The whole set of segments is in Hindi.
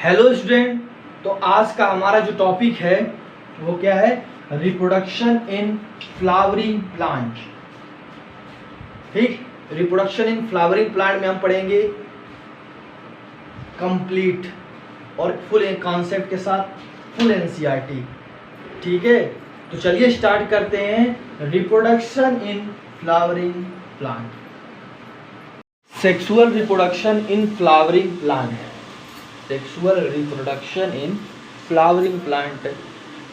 हेलो स्टूडेंट, तो आज का हमारा जो टॉपिक है वो क्या है? Reproduction in flowering plant. ठीक, रिप्रोडक्शन इन फ्लावरिंग प्लांट में हम पढ़ेंगे कंप्लीट और फुल कॉन्सेप्ट के साथ फुल एनसीईआरटी। ठीक है, तो चलिए स्टार्ट करते हैं। Reproduction in flowering plant, sexual reproduction in flowering plant. Sexual reproduction in flowering plant.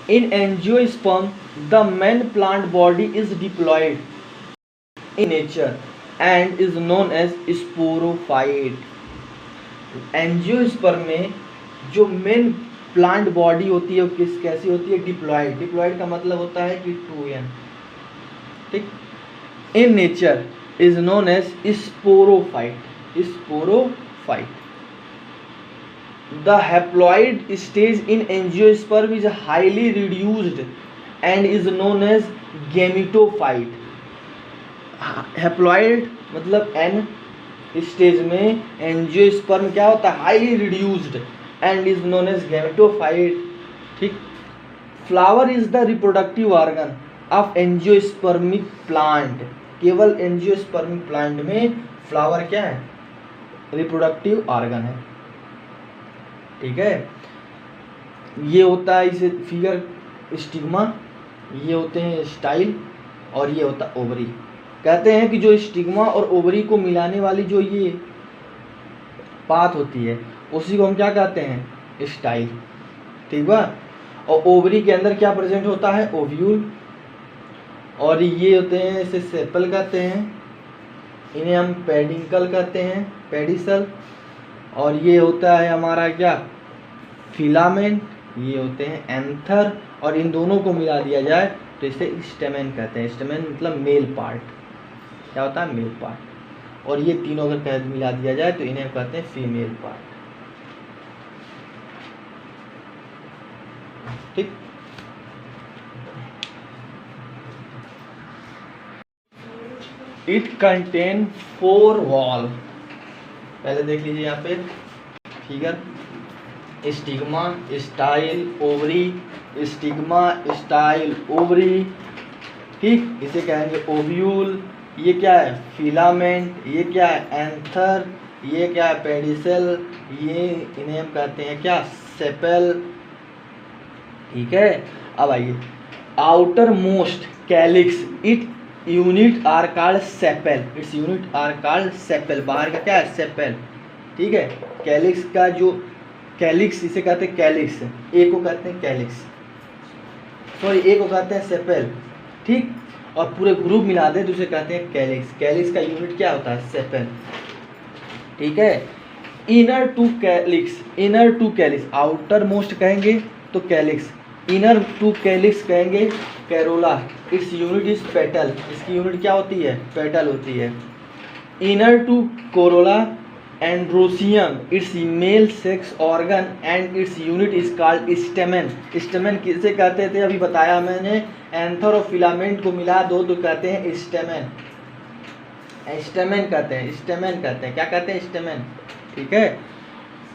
In angiosperm, the main plant body is diploid in nature and is known as sporophyte. Angiosperm में जो मेन प्लांट बॉडी होती है वो कैसी होती है? डिप्लॉयड। डिप्लॉयड का मतलब होता है कि 2n। ठीक, in nature is known as sporophyte. Sporophyte. The haploid stage in angiosperm is highly reduced and is known as gametophyte. Haploid मतलब n स्टेज में एंजियोस्पर्म क्या होता है? Highly reduced and is known as gametophyte. ठीक, flower is the reproductive organ of angiospermic plant. केवल एंजियोस्पर्मिक प्लांट में फ्लावर क्या है? रिप्रोडक्टिव ऑर्गन है। ठीक है, ये होता है इसे फिगर स्टिग्मा, ये होते हैं स्टाइल और ये होता है ओवरी। कहते हैं कि जो स्टिग्मा और ओवरी को मिलाने वाली जो ये पात होती है उसी को हम क्या कहते हैं? स्टाइल। ठीक बा। और ओवरी के अंदर क्या प्रेजेंट होता है? ओव्यूल। और ये होते हैं, इसे सेपल कहते हैं, इन्हें हम पेडिकल कहते हैं, पेडिसल। और ये होता है हमारा क्या? फिलामेंट। ये होते हैं एंथर। और इन दोनों को मिला दिया जाए तो इसे स्टेमेन कहते हैं। स्टेमेन मतलब मेल पार्ट। क्या होता है? Male part. और ये तीनों अगर मिला दिया जाए तो इन्हें कहते हैं फीमेल पार्ट। ठीक, इट कंटेन 4 वॉल। पहले देख लीजिए यहाँ पे figure, stigma, style, ovary, stigma, style, ovary. ठीक, इसे कहेंगे ओव्यूल। ये क्या है? फिलामेंट। ये क्या है? एंथर। ये क्या है? पेडिसल। ये इन्हें हम कहते हैं क्या? सेपल। ठीक है, अब आइए outermost calyx it unit are called sepal. Its unit are called sepal. बाहर का क्या है? सेपल। ठीक है, कैलिक्स का जो कैलिक्स इसे कहते हैं कैलिक्स, ए को कहते हैं कैलिक्स, सॉरी ए को कहते हैं सेपल। ठीक, और पूरे ग्रुप मिला दे तो उसे कहते हैं कैलिक्स। कैलिक्स का यूनिट क्या होता है? सेपल। ठीक है, inner to calyx, inner to calyx, outermost कहेंगे तो कैलिक्स, इनर टू कैलिक्स कहेंगे corolla. Its unit is petal. इसकी यूनिट क्या होती है? पेटल होती है। Inner to corolla androecium, its male sex organ and its unit is called stamen. Stamen किसे कहते थे? अभी बताया मैंने, एंथर और फिलामेंट को मिला दो तो कहते हैं स्टेमेन। स्टेमेन कहते हैं, स्टेमेन कहते हैं। क्या कहते हैं? स्टेमेन। ठीक है,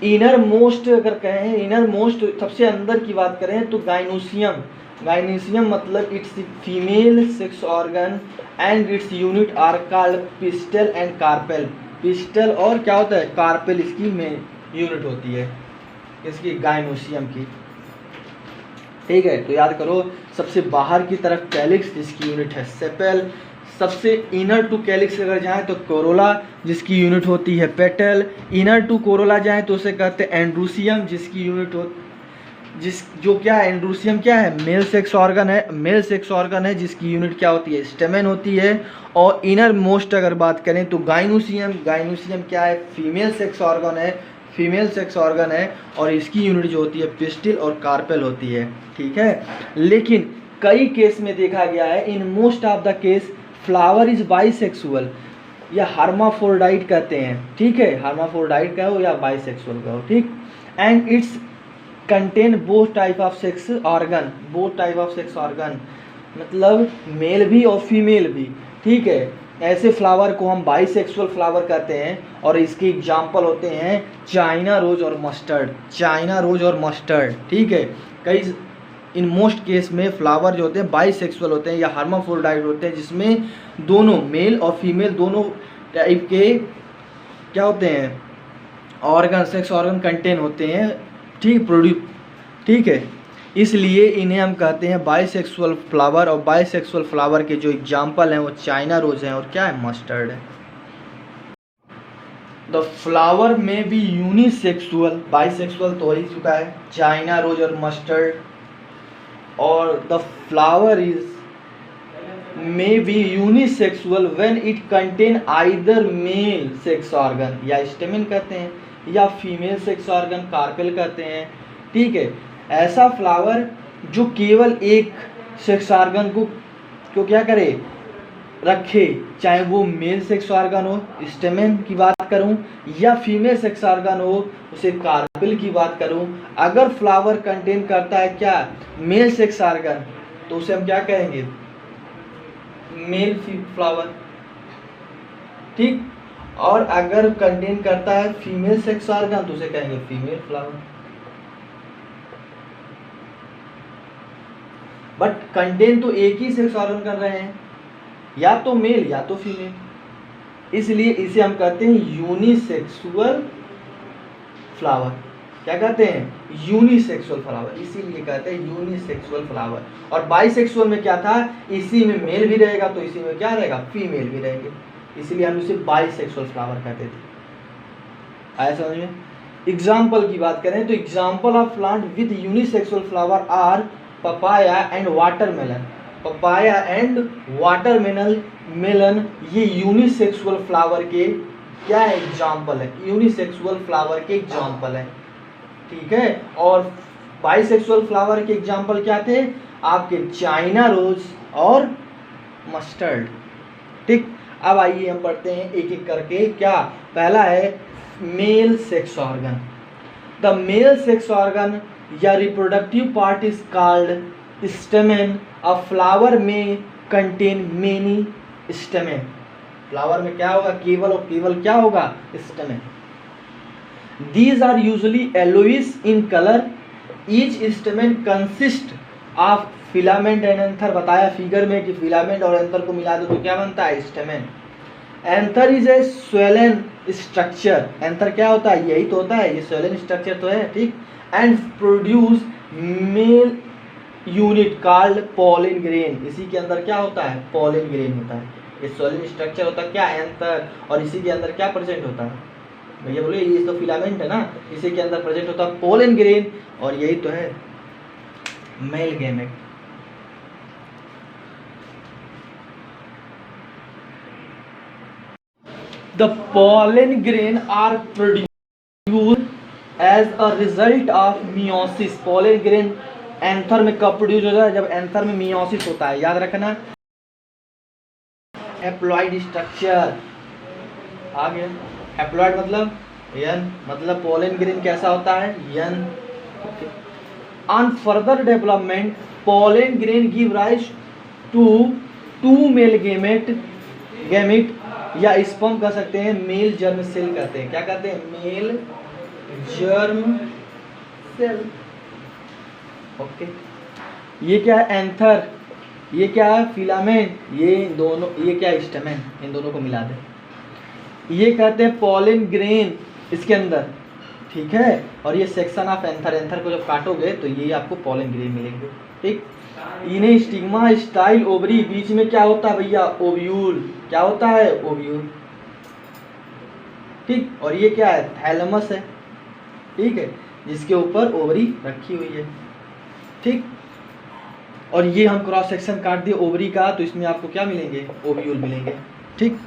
इनर मोस्ट अगर कहें, इनर मोस्ट सबसे अंदर की बात करें तो गाइनोसियम। गाइनोसियम मतलब its female sex organ and its unit are called pistil and carpel. Pistil और क्या होता है? कार्पेल इसकी मेन यूनिट होती है, इसकी गाइनोसियम की। ठीक है, तो याद करो, सबसे बाहर की तरफ कैलिक्स जिसकी यूनिट है सेपल। सबसे इनर टू कैलिक्स अगर जाए तो कोरोला जिसकी यूनिट होती है पेटल। इनर टू कोरोला जाए तो उसे कहते हैं एंड्रोसियम जिसकी यूनिट हो जो क्या है? एंड्रोसियम क्या है? मेल सेक्स ऑर्गन है, मेल सेक्स ऑर्गन है जिसकी यूनिट क्या होती है? स्टेमेन होती है। और इनर मोस्ट अगर बात करें तो गाइनोसियम, गाइनोसियम क्या है? फीमेल सेक्स ऑर्गन है, फीमेल सेक्स ऑर्गन है और इसकी यूनिट जो होती है पिस्टिल और कार्पेल होती है। ठीक है, लेकिन कई केस में देखा गया है, in most of the case flower is bisexual या हर्माफ्रोडाइट कहते हैं। ठीक है, हर्माफ्रोडाइट कहो या बाइसेक्सुअल कहो। ठीक, and it's contain both type of sex organ. Both type of sex organ मतलब मेल भी और फीमेल भी। ठीक है, ऐसे फ्लावर को हम बाइसेक्सुअल फ्लावर कहते हैं और इसके एग्जाम्पल होते हैं चाइना रोज और मस्टर्ड, चाइना रोज और मस्टर्ड। ठीक है, कई इन मोस्ट केस में फ्लावर जो होते हैं बाइसेक्सुअल होते हैं या हर्माफ्रोडाइट होते हैं, जिसमें दोनों मेल और फीमेल दोनों टाइप के क्या होते हैं ऑर्गन, सेक्स ऑर्गन कंटेन होते हैं। ठीक है, इसलिए इन्हें हम कहते हैं बाइसेक्सुअल फ्लावर। और बाइसेक्सुअल फ्लावर के जो एग्जाम्पल हैं वो चाइना रोज हैं और क्या है, मस्टर्ड है। द फ्लावर में बी यूनिसेक्सुअल, बाइसेक्सुअल तो हो ही चुका है, चाइना रोज और मस्टर्ड। और the flower is may be unisexual when it contain either male sex organ, या स्टेमेन कहते हैं, या फीमेल सेक्स ऑर्गन कार्पेल कहते हैं। ठीक है, ऐसा फ्लावर जो केवल एक सेक्स ऑर्गन को क्या करे, रखे, चाहे वो मेल सेक्स ऑर्गन हो, स्टेमेन की बात करूं, या फीमेल सेक्स ऑर्गन हो, उसे कार्पेल की बात करूं। अगर फ्लावर कंटेन करता है क्या, मेल सेक्स ऑर्गन, तो उसे हम क्या कहेंगे, मेल फ्लावर। ठीक, और अगर कंटेन करता है फीमेल सेक्स ऑर्गन तो उसे कहेंगे फीमेल फ्लावर। बट कंटेन तो एक ही सेक्स ऑर्गन कर रहे हैं, या तो मेल या तो फीमेल, इसलिए इसे हम कहते हैं यूनिसेक्सुअल फ्लावर। क्या कहते हैं, यूनिसेक्सुअल फ्लावर, इसीलिए कहते हैं यूनिसेक्सुअल फ्लावर। और बाइसेक्सुअल में क्या था, इसी में मेल भी रहेगा तो इसी में क्या रहेगा, फीमेल भी रहेंगे, इसीलिए हम इसे बाइसेक्सुअल फ्लावर कहते थे। आया समझ में। एग्जाम्पल की बात करें तो example of plant with unisexual flower are papaya and watermelon. Papaya and watermelon ये यूनिसेक्सुअल फ्लावर के क्या है, एग्जाम्पल है, यूनिसेक्सुअल फ्लावर के एग्जाम्पल है। ठीक है, और बाइसेक्सुअल फ्लावर के एग्जाम्पल क्या थे, आपके चाइना रोज और मस्टर्ड। ठीक, अब आइए हम पढ़ते हैं एक एक करके। क्या पहला है, male sex organ. The male sex organ या reproductive part is called stamen. A flower में कंटेन मेनी स्टेमेन। फ्लावर में क्या होगा, केवल और केवल क्या होगा, stamen. These are usually yellowish in color. Each stamen consists of filament and anther। बताया फिगर में कि फिलामेंट और एंथर को मिला दो तो क्या बनता है, stamen. Anther is a swollen structure. Anther क्या होता है, यही तो होता है, ये स्वैलन स्ट्रक्चर तो है। ठीक, and produce mail unit called pollen grain. इसी के अंदर क्या होता है, पॉलन ग्रेन होता है। ये स्वैलन स्ट्रक्चर होता है क्या, एंथर, और इसी के अंदर क्या प्रेजेंट होता है, भैया बोले ये तो फिलामेंट है ना, इसी के अंदर प्रेजेंट होता है पोलन ग्रेन, और यही तो है male gamete. The pollen grain are produced as a result of meiosis. Pollen grain anther में कब प्रोड्यूस होता है, जब एंथर में मियोसिस होता है, याद रखना। हैप्लॉइड स्ट्रक्चर आ गया, हैप्लॉइड मतलब यन, मतलब पोलन ग्रेन कैसा होता है, यन। On further development pollen grain give rise to two male gamete या स्पर्म कह सकते हैं, मेल जर्म सेल कहते हैं। क्या कहते हैं, मेल जर्म सेल। ओके, ये क्या है, एंथर, ये क्या है, फिलामेंट, ये दोनों, ये क्या है, स्टेमेन। इन दोनों को मिला दे, ये कहते हैं पोलन ग्रेन इसके अंदर। ठीक है, और ये सेक्शन ऑफ एंथर, एंथर को जब काटोगे तो ये आपको पोलन ग्रेन मिलेंगे। ठीक, इन्हें स्टिग्मा, स्टाइल, ओवरी, बीच में क्या होता है भैया, ओव्यूल। क्या होता है, ओव्यूल। ठीक, और ये क्या है, थैलेमस है। ठीक है, जिसके ऊपर ओवरी रखी हुई है। ठीक, और ये हम क्रॉस सेक्शन काट दिए ओवरी का, तो इसमें आपको क्या मिलेंगे, ओव्यूल मिलेंगे। ठीक।